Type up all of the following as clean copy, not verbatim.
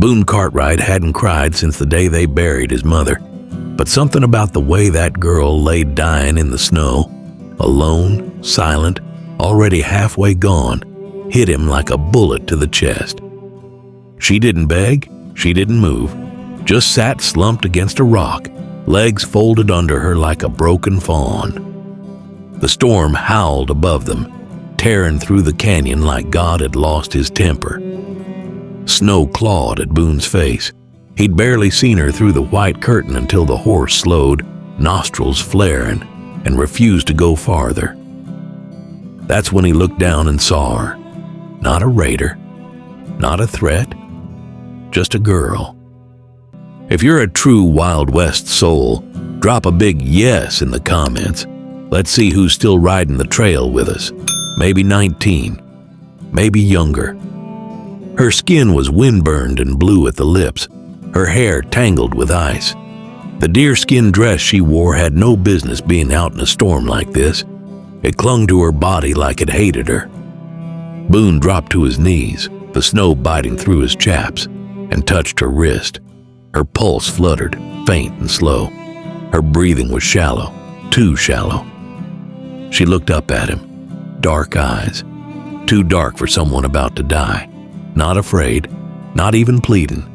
Boone Cartwright hadn't cried since the day they buried his mother, but something about the way that girl lay dying in the snow, alone, silent, already halfway gone, hit him like a bullet to the chest. She didn't beg, she didn't move, just sat slumped against a rock, legs folded under her like a broken fawn. The storm howled above them, tearing through the canyon like God had lost his temper. Snow clawed at Boone's face. He'd barely seen her through the white curtain until the horse slowed, nostrils flaring, and refused to go farther. That's when he looked down and saw her. Not a raider, not a threat, just a girl. If you're a true Wild West soul, drop a big yes in the comments. Let's see who's still riding the trail with us. Maybe 19, maybe younger. Her skin was windburned and blue at the lips, her hair tangled with ice. The deerskin dress she wore had no business being out in a storm like this. It clung to her body like it hated her. Boone dropped to his knees, the snow biting through his chaps, and touched her wrist. Her pulse fluttered, faint and slow. Her breathing was shallow, too shallow. She looked up at him, dark eyes, too dark for someone about to die. Not afraid, not even pleading,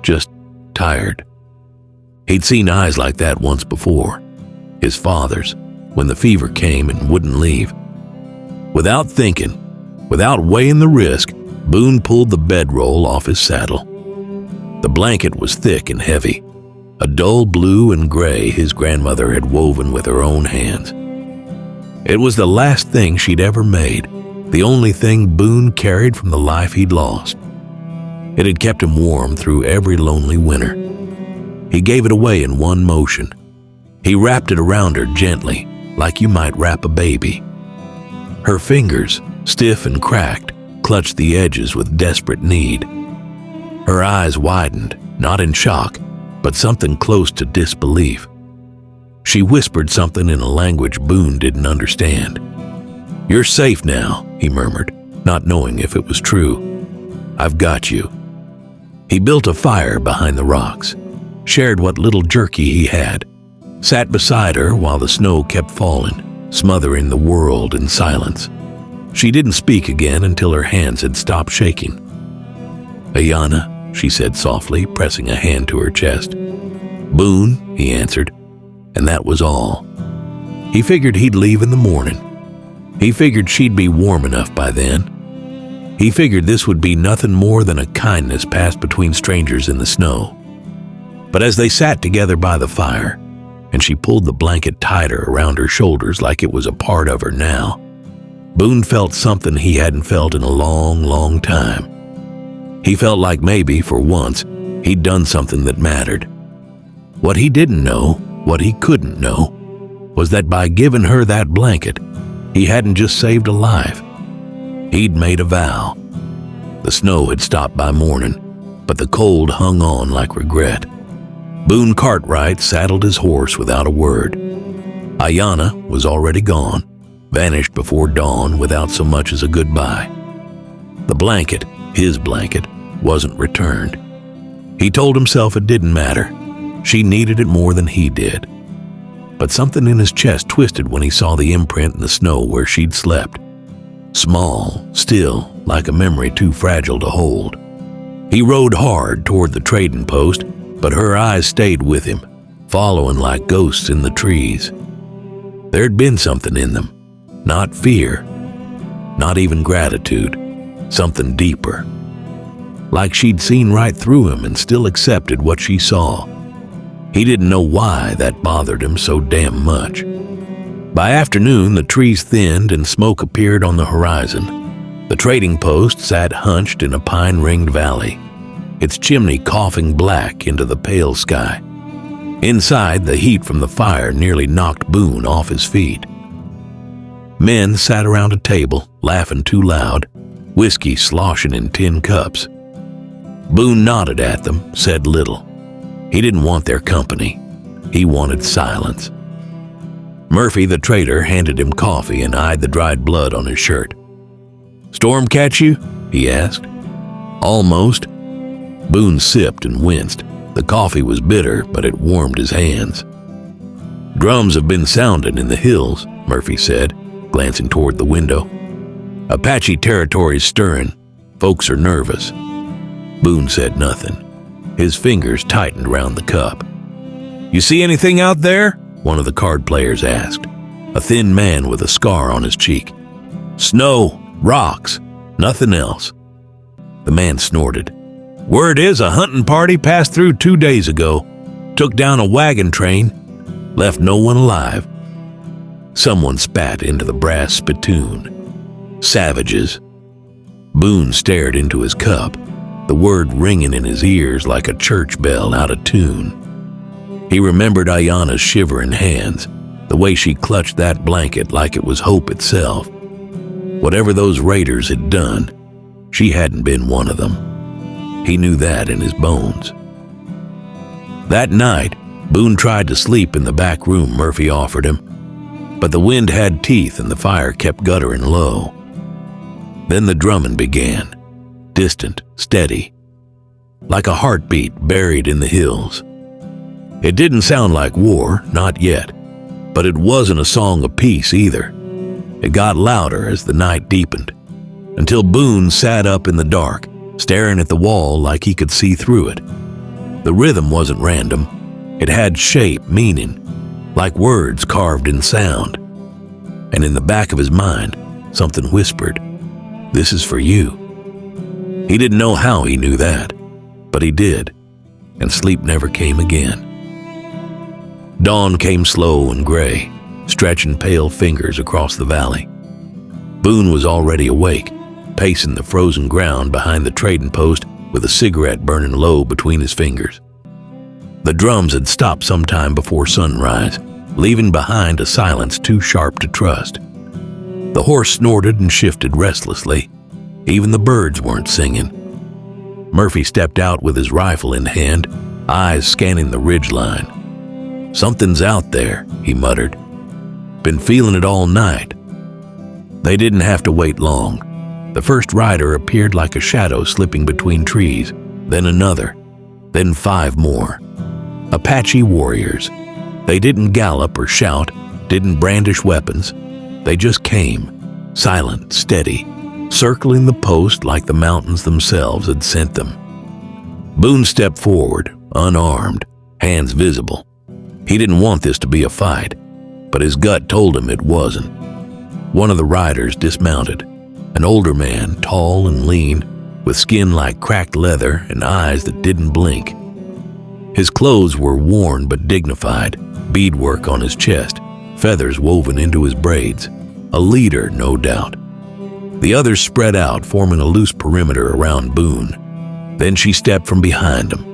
just tired. He'd seen eyes like that once before, his father's, when the fever came and wouldn't leave. Without thinking, without weighing the risk, Boone pulled the bedroll off his saddle. The blanket was thick and heavy, a dull blue and gray his grandmother had woven with her own hands. It was the last thing she'd ever made, the only thing Boone carried from the life he'd lost. It had kept him warm through every lonely winter. He gave it away in one motion. He wrapped it around her gently, like you might wrap a baby. Her fingers, stiff and cracked, clutched the edges with desperate need. Her eyes widened, not in shock, but something close to disbelief. She whispered something in a language Boone didn't understand. "You're safe now," he murmured, not knowing if it was true. "I've got you." He built a fire behind the rocks, shared what little jerky he had, sat beside her while the snow kept falling, smothering the world in silence. She didn't speak again until her hands had stopped shaking. "Ayanna," she said softly, pressing a hand to her chest. "Boone," he answered, and that was all. He figured he'd leave in the morning. He figured she'd be warm enough by then. He figured this would be nothing more than a kindness passed between strangers in the snow. But as they sat together by the fire, and she pulled the blanket tighter around her shoulders like it was a part of her now, Boone felt something he hadn't felt in a long, long time. He felt like maybe, for once, he'd done something that mattered. What he didn't know, what he couldn't know, was that by giving her that blanket, he hadn't just saved a life. He'd made a vow. The snow had stopped by morning, but the cold hung on like regret. Boone Cartwright saddled his horse without a word. Ayanna was already gone, vanished before dawn without so much as a goodbye. The blanket, his blanket, wasn't returned. He told himself it didn't matter. She needed it more than he did. But something in his chest twisted when he saw the imprint in the snow where she'd slept. Small, still, like a memory too fragile to hold. He rode hard toward the trading post, but her eyes stayed with him, following like ghosts in the trees. There'd been something in them. Not fear, not even gratitude, something deeper. Like she'd seen right through him and still accepted what she saw. He didn't know why that bothered him so damn much. By afternoon, the trees thinned and smoke appeared on the horizon. The trading post sat hunched in a pine-ringed valley, its chimney coughing black into the pale sky. Inside, the heat from the fire nearly knocked Boone off his feet. Men sat around a table, laughing too loud, whiskey sloshing in tin cups. Boone nodded at them, said little. He didn't want their company. He wanted silence. Murphy, the trader, handed him coffee and eyed the dried blood on his shirt. "Storm catch you?" he asked. "Almost." Boone sipped and winced. The coffee was bitter, but it warmed his hands. "Drums have been sounding in the hills," Murphy said, glancing toward the window. "Apache territory's stirring. Folks are nervous." Boone said nothing. His fingers tightened around the cup. "You see anything out there?" one of the card players asked. A thin man with a scar on his cheek. "Snow, rocks, nothing else." The man snorted. "Word is a hunting party passed through 2 days ago. Took down a wagon train, left no one alive." Someone spat into the brass spittoon. "Savages." Boone stared into his cup, the word ringing in his ears like a church bell out of tune. He remembered Ayana's shivering hands, the way she clutched that blanket like it was hope itself. Whatever those raiders had done, she hadn't been one of them. He knew that in his bones. That night, Boone tried to sleep in the back room Murphy offered him, but the wind had teeth and the fire kept guttering low. Then the drumming began, distant, steady, like a heartbeat buried in the hills. It didn't sound like war, not yet, but it wasn't a song of peace either. It got louder as the night deepened, until Boone sat up in the dark, staring at the wall like he could see through it. The rhythm wasn't random. It had shape, meaning, like words carved in sound. And in the back of his mind, something whispered, "This is for you." He didn't know how he knew that, but he did, and sleep never came again. Dawn came slow and gray, stretching pale fingers across the valley. Boone was already awake, pacing the frozen ground behind the trading post with a cigarette burning low between his fingers. The drums had stopped sometime before sunrise, leaving behind a silence too sharp to trust. The horse snorted and shifted restlessly. Even the birds weren't singing. Murphy stepped out with his rifle in hand, eyes scanning the ridgeline. "Something's out there," he muttered. "Been feeling it all night." They didn't have to wait long. The first rider appeared like a shadow slipping between trees, then another, then 5 more. Apache warriors. They didn't gallop or shout, didn't brandish weapons. They just came, silent, steady, circling the post like the mountains themselves had sent them. Boone stepped forward, unarmed, hands visible. He didn't want this to be a fight, but his gut told him it wasn't. One of the riders dismounted, an older man, tall and lean, with skin like cracked leather and eyes that didn't blink. His clothes were worn but dignified, beadwork on his chest, feathers woven into his braids. A leader, no doubt. The others spread out, forming a loose perimeter around Boone. Then she stepped from behind him,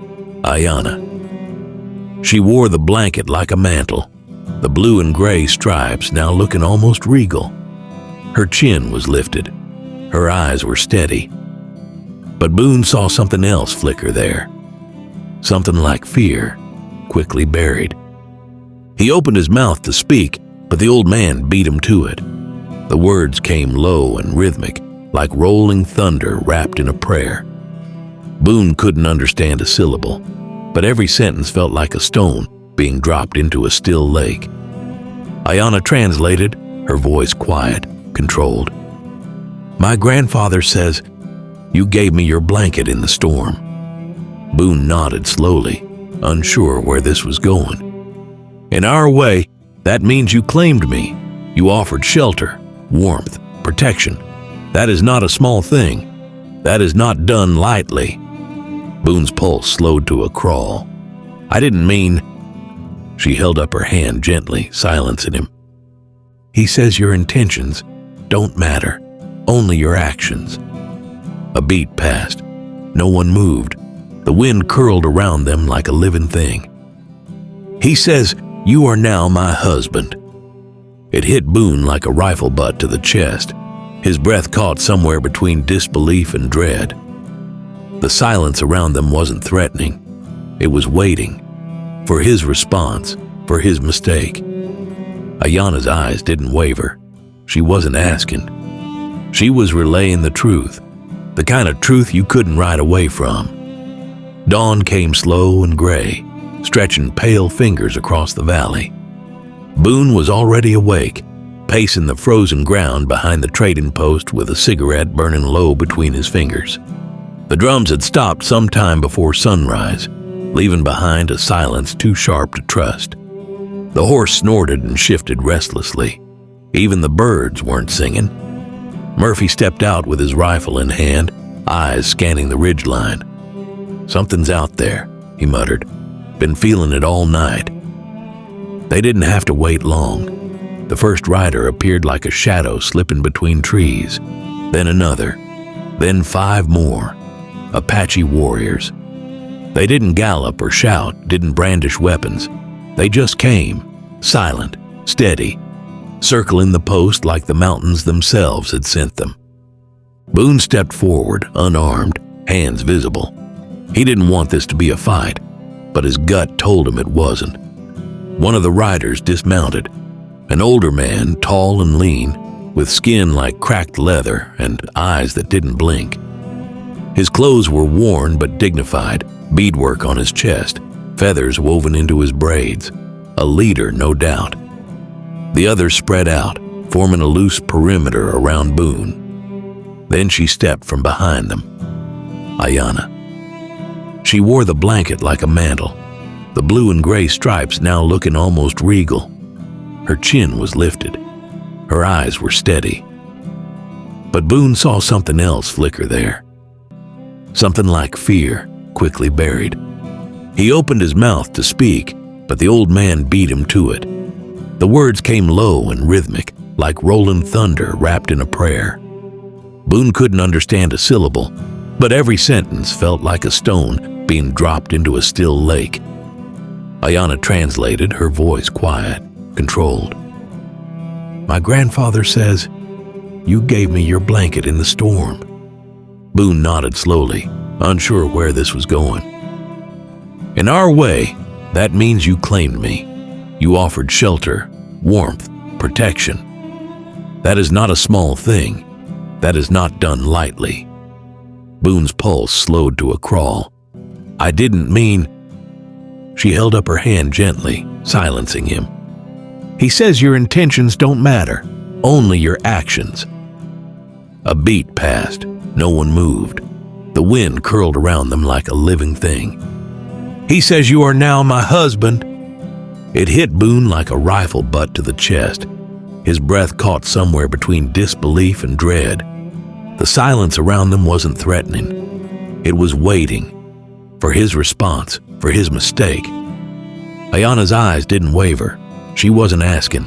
Ayana. She wore the blanket like a mantle, the blue and gray stripes now looking almost regal. Her chin was lifted. Her eyes were steady. But Boone saw something else flicker there. Something like fear, quickly buried. He opened his mouth to speak, but the old man beat him to it. The words came low and rhythmic, like rolling thunder wrapped in a prayer. Boone couldn't understand a syllable, but every sentence felt like a stone being dropped into a still lake. Ayana translated, her voice quiet, controlled. "My grandfather says, you gave me your blanket in the storm." Boone nodded slowly, unsure where this was going. "In our way, that means you claimed me. You offered shelter, warmth, protection. That is not a small thing. That is not done lightly." Boone's pulse slowed to a crawl. "I didn't mean—" She held up her hand gently, silencing him. "He says your intentions don't matter, only your actions." A beat passed. No one moved. The wind curled around them like a living thing. "He says, you are now my husband." It hit Boone like a rifle butt to the chest. His breath caught somewhere between disbelief and dread. The silence around them wasn't threatening. It was waiting. For his response, for his mistake. Ayana's eyes didn't waver. She wasn't asking. She was relaying the truth. The kind of truth you couldn't ride away from. Dawn came slow and gray, stretching pale fingers across the valley. Boone was already awake, pacing the frozen ground behind the trading post with a cigarette burning low between his fingers. The drums had stopped some time before sunrise, leaving behind a silence too sharp to trust. The horse snorted and shifted restlessly. Even the birds weren't singing. Murphy stepped out with his rifle in hand, eyes scanning the ridgeline. "Something's out there," he muttered. "Been feeling it all night." They didn't have to wait long. The first rider appeared like a shadow slipping between trees, then another, then 5 more, Apache warriors. They didn't gallop or shout, didn't brandish weapons. They just came, silent, steady, circling the post like the mountains themselves had sent them. Boone stepped forward, unarmed, hands visible. He didn't want this to be a fight, but his gut told him it wasn't. One of the riders dismounted, an older man, tall and lean, with skin like cracked leather and eyes that didn't blink. His clothes were worn but dignified, beadwork on his chest, feathers woven into his braids. A leader, no doubt. The others spread out, forming a loose perimeter around Boone. Then she stepped from behind them. Ayanna. She wore the blanket like a mantle, the blue and gray stripes now looking almost regal. Her chin was lifted. Her eyes were steady. But Boone saw something else flicker there. Something like fear, quickly buried. He opened his mouth to speak, but the old man beat him to it. The words came low and rhythmic, like rolling thunder wrapped in a prayer. Boone couldn't understand a syllable, but every sentence felt like a stone being dropped into a still lake. Ayanna translated, her voice quiet, controlled. "My grandfather says, you gave me your blanket in the storm." Boone nodded slowly, unsure where this was going. "In our way, that means you claimed me. You offered shelter, warmth, protection. That is not a small thing. That is not done lightly." Boone's pulse slowed to a crawl. "I didn't mean—" She held up her hand gently, silencing him. "He says your intentions don't matter, only your actions." A beat passed. No one moved. The wind curled around them like a living thing. "He says you are now my husband." It hit Boone like a rifle butt to the chest. His breath caught somewhere between disbelief and dread. The silence around them wasn't threatening. It was waiting for his response, for his mistake. Ayanna's eyes didn't waver. She wasn't asking.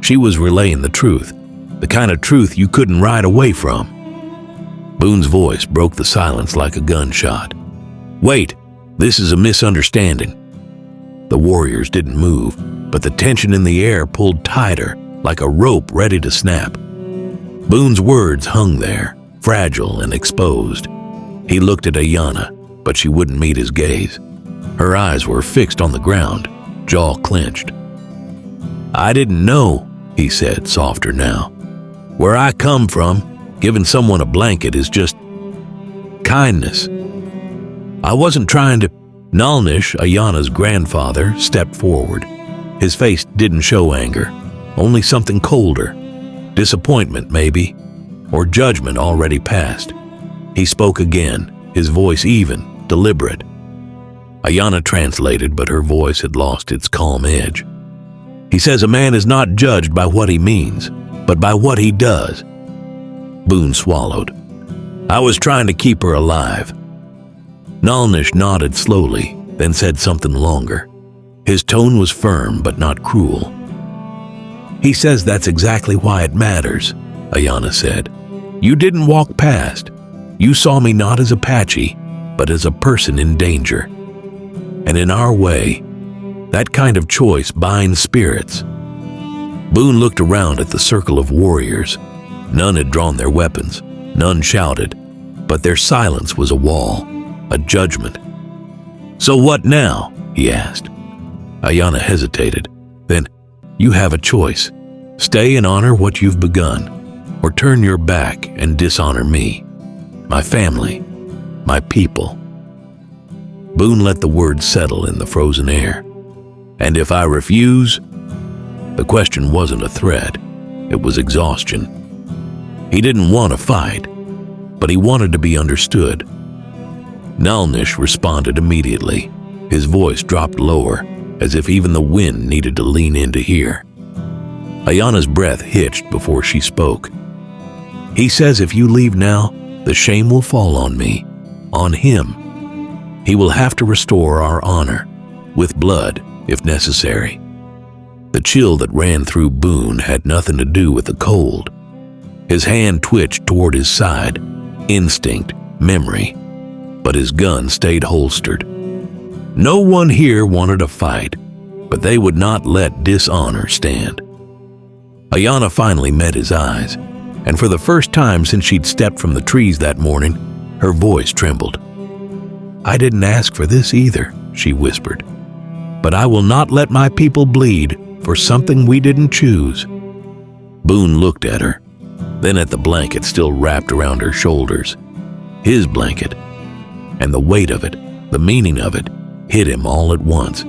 She was relaying the truth, the kind of truth you couldn't ride away from. Boone's voice broke the silence like a gunshot. "Wait, this is a misunderstanding." The warriors didn't move, but the tension in the air pulled tighter, like a rope ready to snap. Boone's words hung there, fragile and exposed. He looked at Ayanna, but she wouldn't meet his gaze. Her eyes were fixed on the ground, jaw clenched. "I didn't know," he said, softer now. "Where I come from, giving someone a blanket is just kindness. I wasn't trying to—" Nalnish, Ayanna's grandfather, stepped forward. His face didn't show anger, only something colder. Disappointment, maybe, or judgment already past. He spoke again, his voice even, deliberate. Ayanna translated, but her voice had lost its calm edge. "He says a man is not judged by what he means, but by what he does." Boone swallowed. "I was trying to keep her alive." Nalnish nodded slowly, then said something longer. His tone was firm but not cruel. "He says that's exactly why it matters," Ayanna said. "You didn't walk past. You saw me not as Apache, but as a person in danger. And in our way, that kind of choice binds spirits." Boone looked around at the circle of warriors. None had drawn their weapons, none shouted, but their silence was a wall, a judgment. "So what now?" he asked. Ayanna hesitated. Then, "You have a choice. Stay and honor what you've begun, or turn your back and dishonor me, my family, my people." Boone let the words settle in the frozen air. And if I refuse? The question wasn't a threat. It was exhaustion. He didn't want to fight, but he wanted to be understood. Nalnish responded immediately. His voice dropped lower, as if even the wind needed to lean in to hear. Ayana's breath hitched before she spoke. He says if you leave now, the shame will fall on me, on him. He will have to restore our honor, with blood, if necessary. The chill that ran through Boone had nothing to do with the cold. His hand twitched toward his side, instinct, memory, but his gun stayed holstered. No one here wanted a fight, but they would not let dishonor stand. Ayana finally met his eyes, and for the first time since she'd stepped from the trees that morning, her voice trembled. I didn't ask for this either, she whispered, but I will not let my people bleed for something we didn't choose. Boone looked at her, then at the blanket still wrapped around her shoulders. His blanket, and the weight of it, the meaning of it, hit him all at once.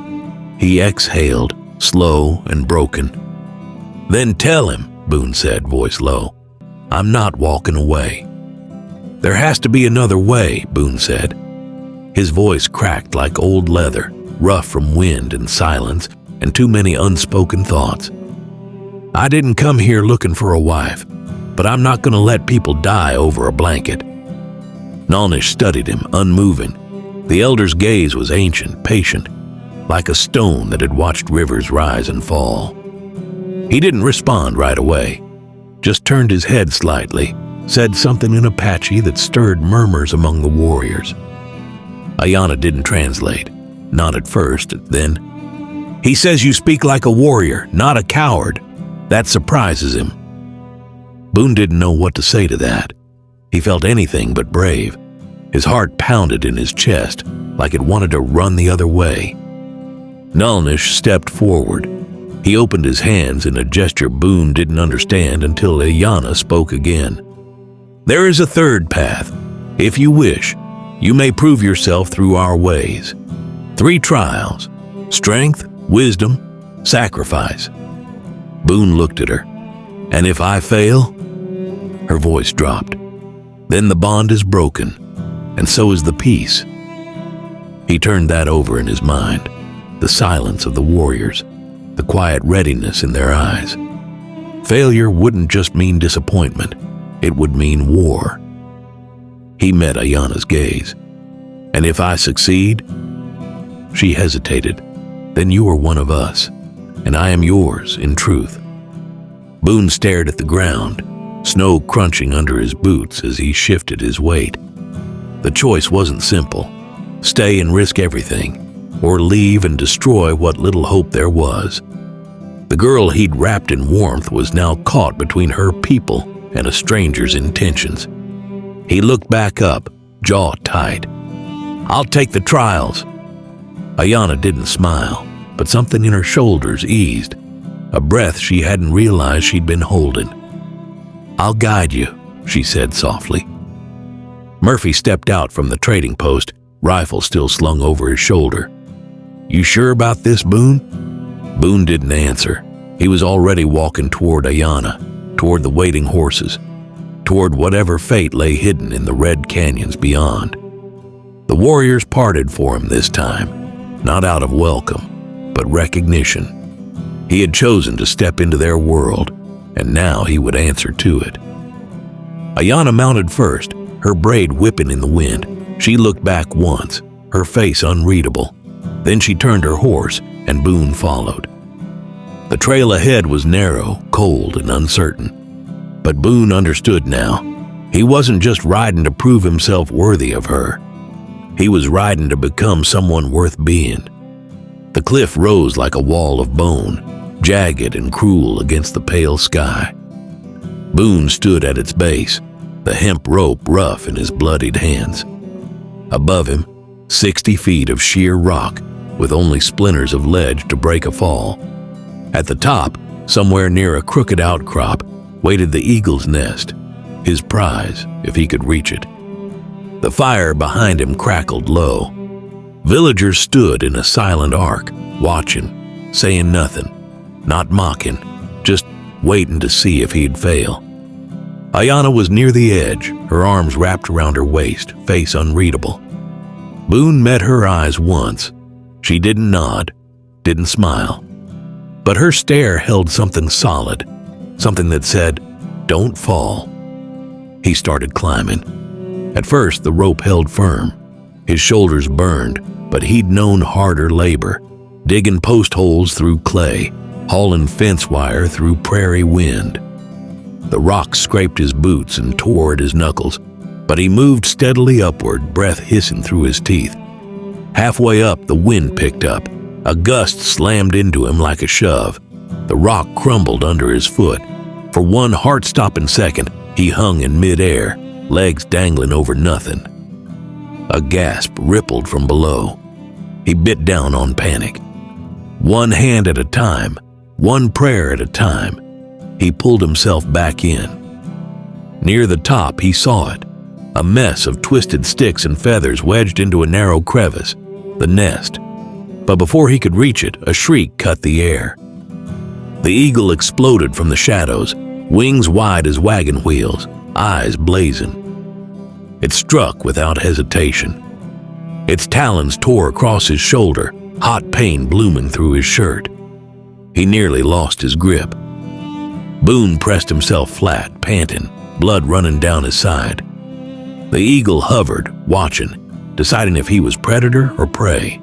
He exhaled, slow and broken. Then tell him, Boone said, voice low. I'm not walking away. There has to be another way, Boone said. His voice cracked like old leather, rough from wind and silence and too many unspoken thoughts. I didn't come here looking for a wife, but I'm not going to let people die over a blanket. Nalnish studied him, unmoving. The elder's gaze was ancient, patient, like a stone that had watched rivers rise and fall. He didn't respond right away, just turned his head slightly, said something in Apache that stirred murmurs among the warriors. Ayana didn't translate, not at first, then. He says you speak like a warrior, not a coward. That surprises him. Boone didn't know what to say to that. He felt anything but brave. His heart pounded in his chest like it wanted to run the other way. Nalnish stepped forward. He opened his hands in a gesture Boone didn't understand until Ayana spoke again. There is a third path. If you wish, you may prove yourself through our ways. 3 trials: strength, wisdom, sacrifice. Boone looked at her. And if I fail? Her voice dropped. Then the bond is broken, and so is the peace. He turned that over in his mind, the silence of the warriors, the quiet readiness in their eyes. Failure wouldn't just mean disappointment, it would mean war. He met Ayana's gaze. And if I succeed? She hesitated. Then you are one of us, and I am yours in truth. Boone stared at the ground, snow crunching under his boots as he shifted his weight. The choice wasn't simple. Stay and risk everything, or leave and destroy what little hope there was. The girl he'd wrapped in warmth was now caught between her people and a stranger's intentions. He looked back up, jaw tight. I'll take the trials. Ayana didn't smile, but something in her shoulders eased, a breath she hadn't realized she'd been holding. I'll guide you, she said softly. Murphy stepped out from the trading post, rifle still slung over his shoulder. You sure about this, Boone? Boone didn't answer. He was already walking toward Ayana, toward the waiting horses, toward whatever fate lay hidden in the red canyons beyond. The warriors parted for him this time, not out of welcome, but recognition. He had chosen to step into their world, and now he would answer to it. Ayana mounted first, her braid whipping in the wind. She looked back once, her face unreadable. Then she turned her horse, and Boone followed. The trail ahead was narrow, cold, and uncertain. But Boone understood now. He wasn't just riding to prove himself worthy of her. He was riding to become someone worth being. The cliff rose like a wall of bone, jagged and cruel against the pale sky. Boone stood at its base, the hemp rope rough in his bloodied hands. Above him, 60 feet of sheer rock, with only splinters of ledge to break a fall. At the top, somewhere near a crooked outcrop, waited the eagle's nest, his prize if he could reach it. The fire behind him crackled low. Villagers stood in a silent arc, watching, saying nothing, not mocking, just waiting to see if he'd fail. Ayanna was near the edge, her arms wrapped around her waist, face unreadable. Boone met her eyes once. She didn't nod, didn't smile. But her stare held something solid, something that said, "Don't fall." He started climbing. At first, the rope held firm. His shoulders burned, but he'd known harder labor, digging post holes through clay, hauling fence wire through prairie wind. The rocks scraped his boots and tore at his knuckles, but he moved steadily upward, breath hissing through his teeth. Halfway up, the wind picked up. A gust slammed into him like a shove. The rock crumbled under his foot. For one heart-stopping second, he hung in midair, legs dangling over nothing. A gasp rippled from below. He bit down on panic. One hand at a time, one prayer at a time, he pulled himself back in. Near the top, he saw it. A mess of twisted sticks and feathers wedged into a narrow crevice, the nest. But before he could reach it, a shriek cut the air. The eagle exploded from the shadows, wings wide as wagon wheels, eyes blazing. It struck without hesitation. Its talons tore across his shoulder, hot pain blooming through his shirt. He nearly lost his grip. Boone pressed himself flat, panting, blood running down his side. The eagle hovered, watching, deciding if he was predator or prey.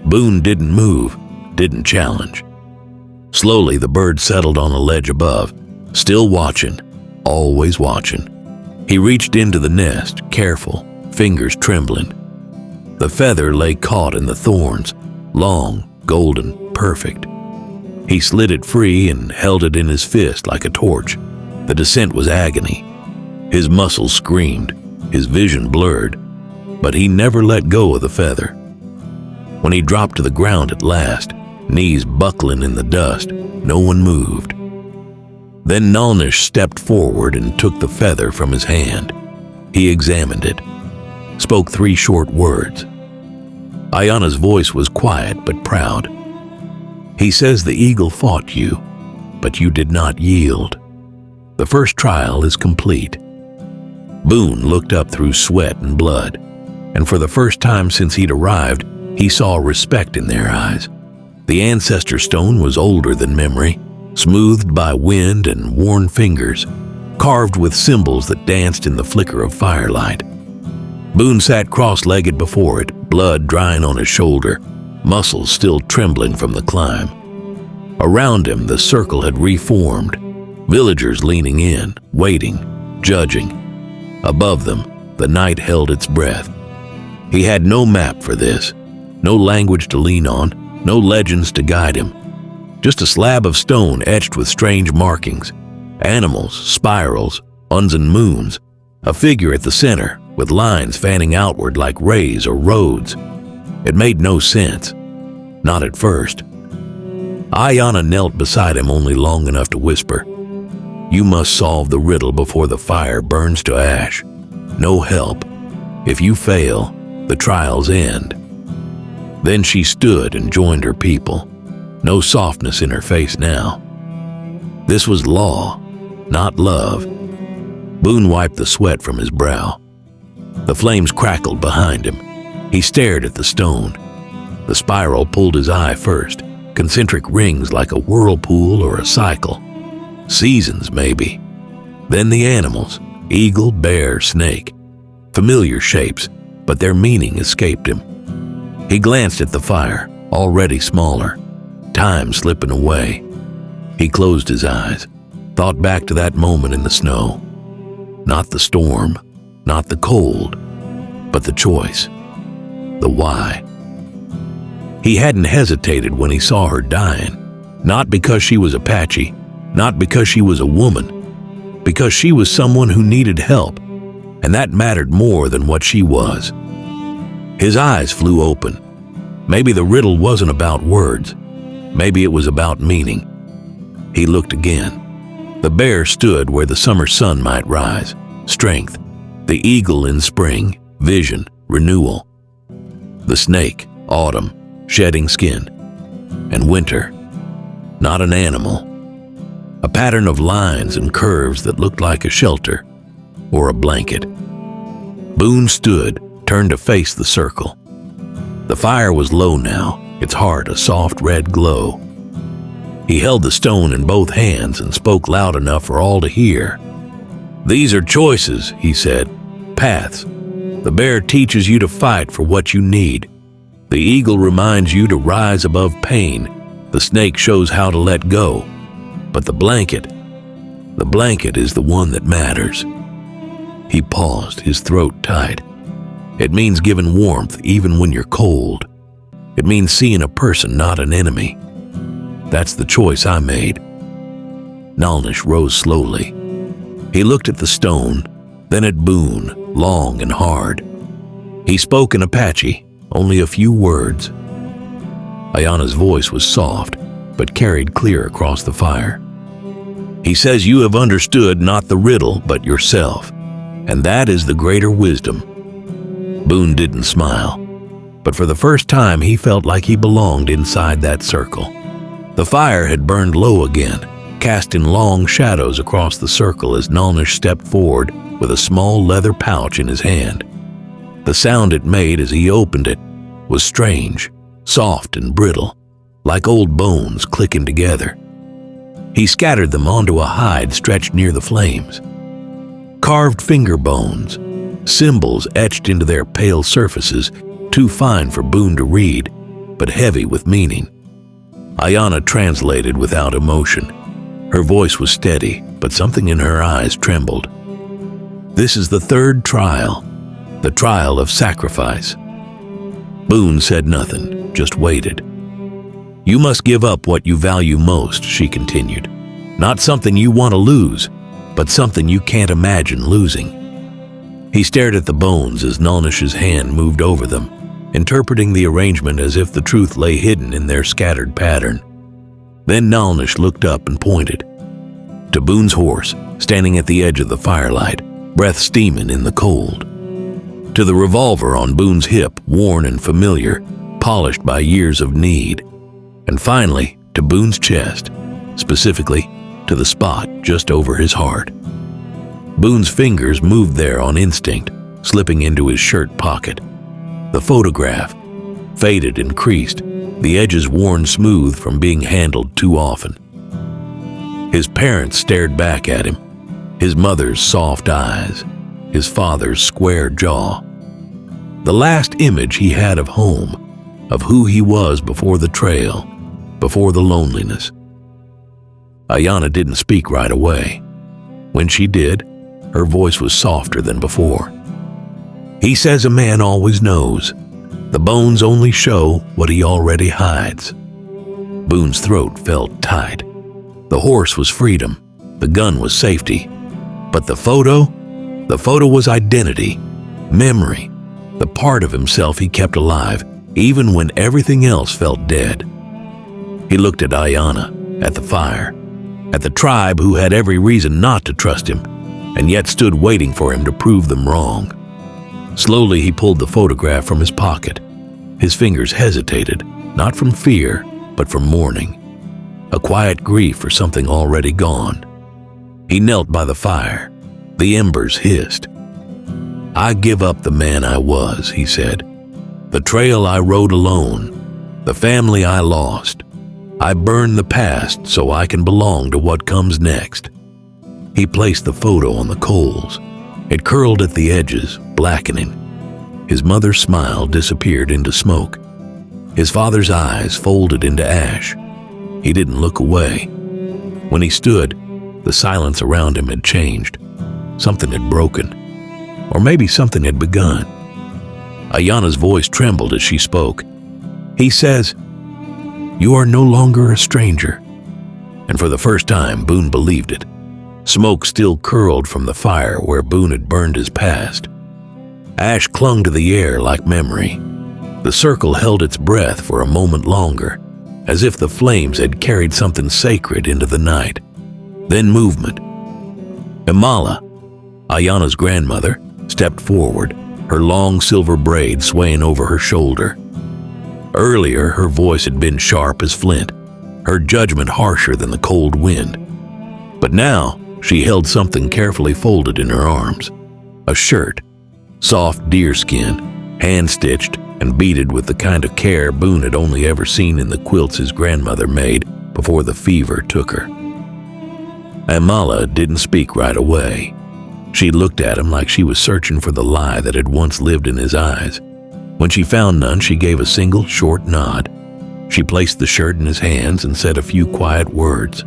Boone didn't move, didn't challenge. Slowly, the bird settled on a ledge above, still watching, always watching. He reached into the nest, careful, fingers trembling. The feather lay caught in the thorns, long, golden, perfect. He slid it free and held it in his fist like a torch. The descent was agony. His muscles screamed, his vision blurred, but he never let go of the feather. When he dropped to the ground at last, knees buckling in the dust, no one moved. Then Nalnish stepped forward and took the feather from his hand. He examined it, spoke 3 short words. Ayanna's voice was quiet but proud. "He says the eagle fought you, but you did not yield. The first trial is complete." Boone looked up through sweat and blood, and for the first time since he'd arrived, he saw respect in their eyes. The ancestor stone was older than memory, smoothed by wind and worn fingers, carved with symbols that danced in the flicker of firelight. Boone sat cross-legged before it, blood drying on his shoulder, muscles still trembling from the climb. Around him, the circle had reformed, villagers leaning in, waiting, judging. Above them, the night held its breath. He had no map for this, no language to lean on, no legends to guide him. Just a slab of stone etched with strange markings, animals, spirals, suns and moons, a figure at the center with lines fanning outward like rays or roads. It made no sense, not at first. Ayanna knelt beside him only long enough to whisper, "You must solve the riddle before the fire burns to ash. No help. If you fail, the trials end." Then she stood and joined her people, no softness in her face now. This was law, not love. Boone wiped the sweat from his brow. The flames crackled behind him. He stared at the stone. The spiral pulled his eye first, concentric rings like a whirlpool or a cycle. Seasons, maybe. Then the animals, eagle, bear, snake. Familiar shapes, but their meaning escaped him. He glanced at the fire, already smaller, time slipping away. He closed his eyes, thought back to that moment in the snow. Not the storm, not the cold, but the choice, the why. He hadn't hesitated when he saw her dying, not because she was Apache, not because she was a woman, because she was someone who needed help, and that mattered more than what she was. His eyes flew open. Maybe the riddle wasn't about words. Maybe it was about meaning. He looked again. The bear stood where the summer sun might rise. Strength. The eagle in spring. Vision. Renewal. The snake, autumn, shedding skin. And winter, not an animal. A pattern of lines and curves that looked like a shelter or a blanket. Boone stood, turned to face the circle. The fire was low now, its heart a soft red glow. He held the stone in both hands and spoke loud enough for all to hear. "These are choices," he said, "paths. The bear teaches you to fight for what you need. The eagle reminds you to rise above pain. The snake shows how to let go. But the blanket is the one that matters." He paused, his throat tight. "It means giving warmth even when you're cold. It means seeing a person, not an enemy. That's the choice I made." Nalnish rose slowly. He looked at the stone, then at Boone, long and hard. He spoke in Apache, only a few words. Ayana's voice was soft, but carried clear across the fire. "He says you have understood not the riddle, but yourself, and that is the greater wisdom." Boone didn't smile, but for the first time he felt like he belonged inside that circle. The fire had burned low again, casting long shadows across the circle as Nalnish stepped forward with a small leather pouch in his hand. The sound it made as he opened it was strange, soft and brittle, like old bones clicking together. He scattered them onto a hide stretched near the flames. Carved finger bones, symbols etched into their pale surfaces, too fine for Boone to read, but heavy with meaning. Ayana translated without emotion. Her voice was steady, but something in her eyes trembled. "This is the third trial, the trial of sacrifice." Boone said nothing, just waited. "You must give up what you value most," she continued. "Not something you want to lose, but something you can't imagine losing." He stared at the bones as Nalnish's hand moved over them, interpreting the arrangement as if the truth lay hidden in their scattered pattern. Then Nalnish looked up and pointed to Boone's horse, standing at the edge of the firelight, breath steaming in the cold. To the revolver on Boone's hip, worn and familiar, polished by years of need. And finally, to Boone's chest, specifically to the spot just over his heart. Boone's fingers moved there on instinct, slipping into his shirt pocket. The photograph, faded and creased, the edges worn smooth from being handled too often. His parents stared back at him, his mother's soft eyes, his father's square jaw. The last image he had of home, of who he was before the trail, before the loneliness. Ayana didn't speak right away. When she did, her voice was softer than before. "He says a man always knows. The bones only show what he already hides." Boone's throat felt tight. The horse was freedom, the gun was safety. But the photo was identity, memory, the part of himself he kept alive, even when everything else felt dead. He looked at Ayana, at the fire, at the tribe who had every reason not to trust him, and yet stood waiting for him to prove them wrong. Slowly he pulled the photograph from his pocket. His fingers hesitated, not from fear, but from mourning. A quiet grief for something already gone. He knelt by the fire. The embers hissed. "I give up the man I was," he said. "The trail I rode alone. The family I lost. I burn the past so I can belong to what comes next." He placed the photo on the coals. It curled at the edges, blackening. His mother's smile disappeared into smoke. His father's eyes folded into ash. He didn't look away. When he stood, the silence around him had changed. Something had broken. Or maybe something had begun. Ayana's voice trembled as she spoke. "He says, you are no longer a stranger." And for the first time, Boone believed it. Smoke still curled from the fire where Boone had burned his past. Ash clung to the air like memory. The circle held its breath for a moment longer, as if the flames had carried something sacred into the night. Then movement. Imala, Ayana's grandmother, stepped forward, her long silver braid swaying over her shoulder. Earlier, her voice had been sharp as flint, her judgment harsher than the cold wind. But now, she held something carefully folded in her arms. A shirt, soft deerskin, hand-stitched and beaded with the kind of care Boone had only ever seen in the quilts his grandmother made before the fever took her. Amala didn't speak right away. She looked at him like she was searching for the lie that had once lived in his eyes. When she found none, she gave a single short nod. She placed the shirt in his hands and said a few quiet words.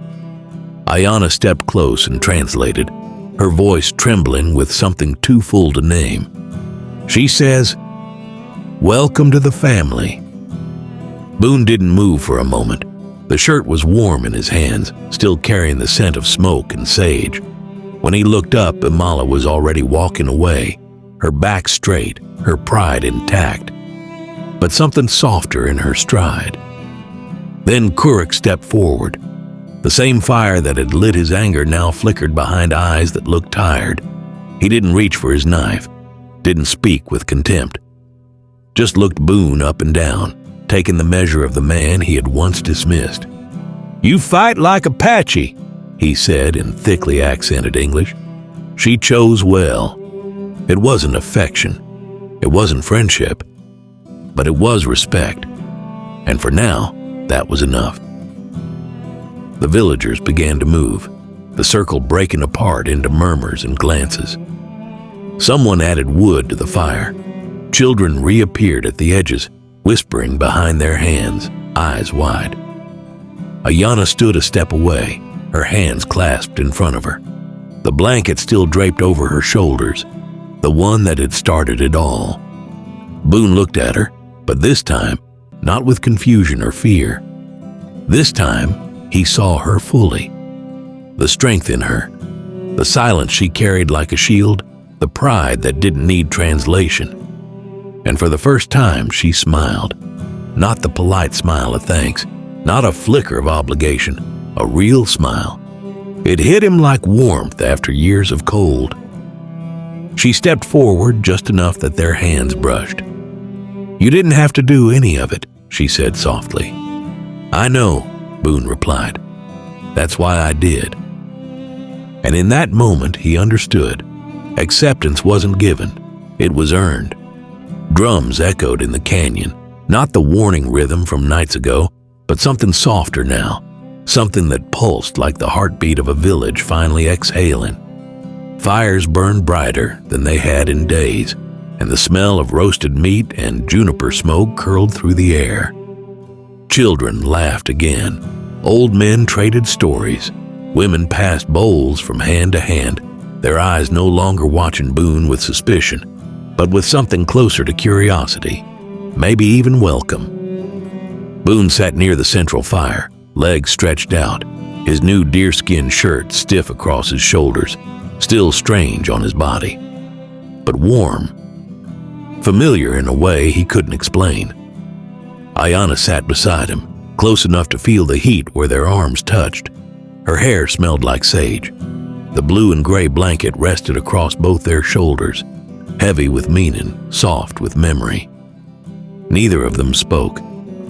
Ayana stepped close and translated, her voice trembling with something too full to name. She says, "Welcome to the family." Boone didn't move for a moment. The shirt was warm in his hands, still carrying the scent of smoke and sage. When he looked up, Amala was already walking away, her back straight, her pride intact, but something softer in her stride. Then Kurik stepped forward. The same fire that had lit his anger now flickered behind eyes that looked tired. He didn't reach for his knife, didn't speak with contempt, just looked Boone up and down, taking the measure of the man he had once dismissed. "You fight like Apache," he said in thickly accented English. She chose well. It wasn't affection, it wasn't friendship, but it was respect. And for now, that was enough. The villagers began to move, the circle breaking apart into murmurs and glances. Someone added wood to the fire. Children reappeared at the edges, whispering behind their hands, eyes wide. Ayana stood a step away, her hands clasped in front of her. The blanket still draped over her shoulders, the one that had started it all. Boone looked at her, but this time, not with confusion or fear. This time, he saw her fully. The strength in her, the silence she carried like a shield, the pride that didn't need translation. And for the first time, she smiled. Not the polite smile of thanks, not a flicker of obligation, a real smile. It hit him like warmth after years of cold. She stepped forward just enough that their hands brushed. "You didn't have to do any of it," she said softly. "I know," Boone replied. "That's why I did." And in that moment, he understood. Acceptance wasn't given, it was earned. Drums echoed in the canyon, not the warning rhythm from nights ago, but something softer now, something that pulsed like the heartbeat of a village finally exhaling. Fires burned brighter than they had in days, and the smell of roasted meat and juniper smoke curled through the air. Children laughed again. Old men traded stories. Women passed bowls from hand to hand, their eyes no longer watching Boone with suspicion, but with something closer to curiosity, maybe even welcome. Boone sat near the central fire, legs stretched out, his new deerskin shirt stiff across his shoulders, still strange on his body, but warm, familiar in a way he couldn't explain. Ayana sat beside him, close enough to feel the heat where their arms touched. Her hair smelled like sage. The blue and gray blanket rested across both their shoulders, heavy with meaning, soft with memory. Neither of them spoke.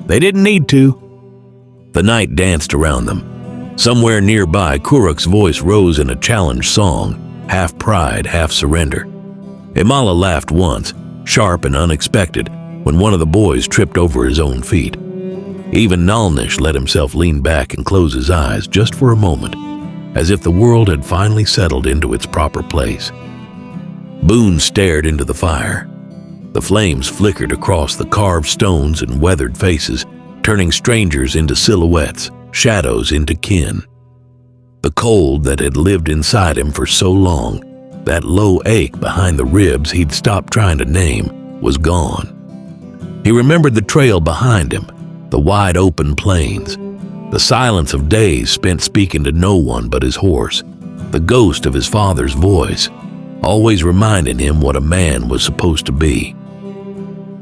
They didn't need to. The night danced around them. Somewhere nearby, Kuruk's voice rose in a challenge song, half pride, half surrender. Amala laughed once, sharp and unexpected, when one of the boys tripped over his own feet. Even Nalnish let himself lean back and close his eyes just for a moment, as if the world had finally settled into its proper place. Boone stared into the fire. The flames flickered across the carved stones and weathered faces, turning strangers into silhouettes, shadows into kin. The cold that had lived inside him for so long, that low ache behind the ribs he'd stopped trying to name, was gone. He remembered the trail behind him, the wide open plains, the silence of days spent speaking to no one but his horse, the ghost of his father's voice, always reminding him what a man was supposed to be.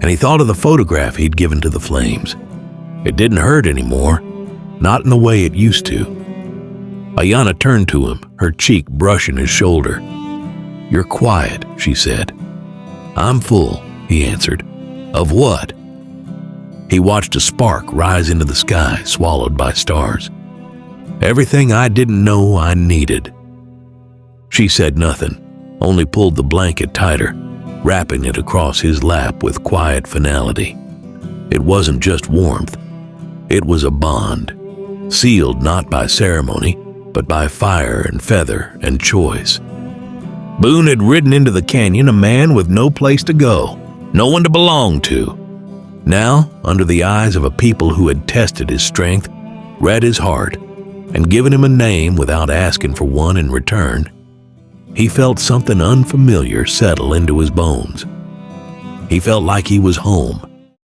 And he thought of the photograph he'd given to the flames. It didn't hurt anymore, not in the way it used to. Ayana turned to him, her cheek brushing his shoulder. "You're quiet," she said. "I'm full," he answered. "Of what?" He watched a spark rise into the sky, swallowed by stars. "Everything I didn't know I needed." She said nothing, only pulled the blanket tighter, wrapping it across his lap with quiet finality. It wasn't just warmth. It was a bond, sealed not by ceremony, but by fire and feather and choice. Boone had ridden into the canyon a man with no place to go, no one to belong to. Now, under the eyes of a people who had tested his strength, read his heart, and given him a name without asking for one in return, he felt something unfamiliar settle into his bones. He felt like he was home,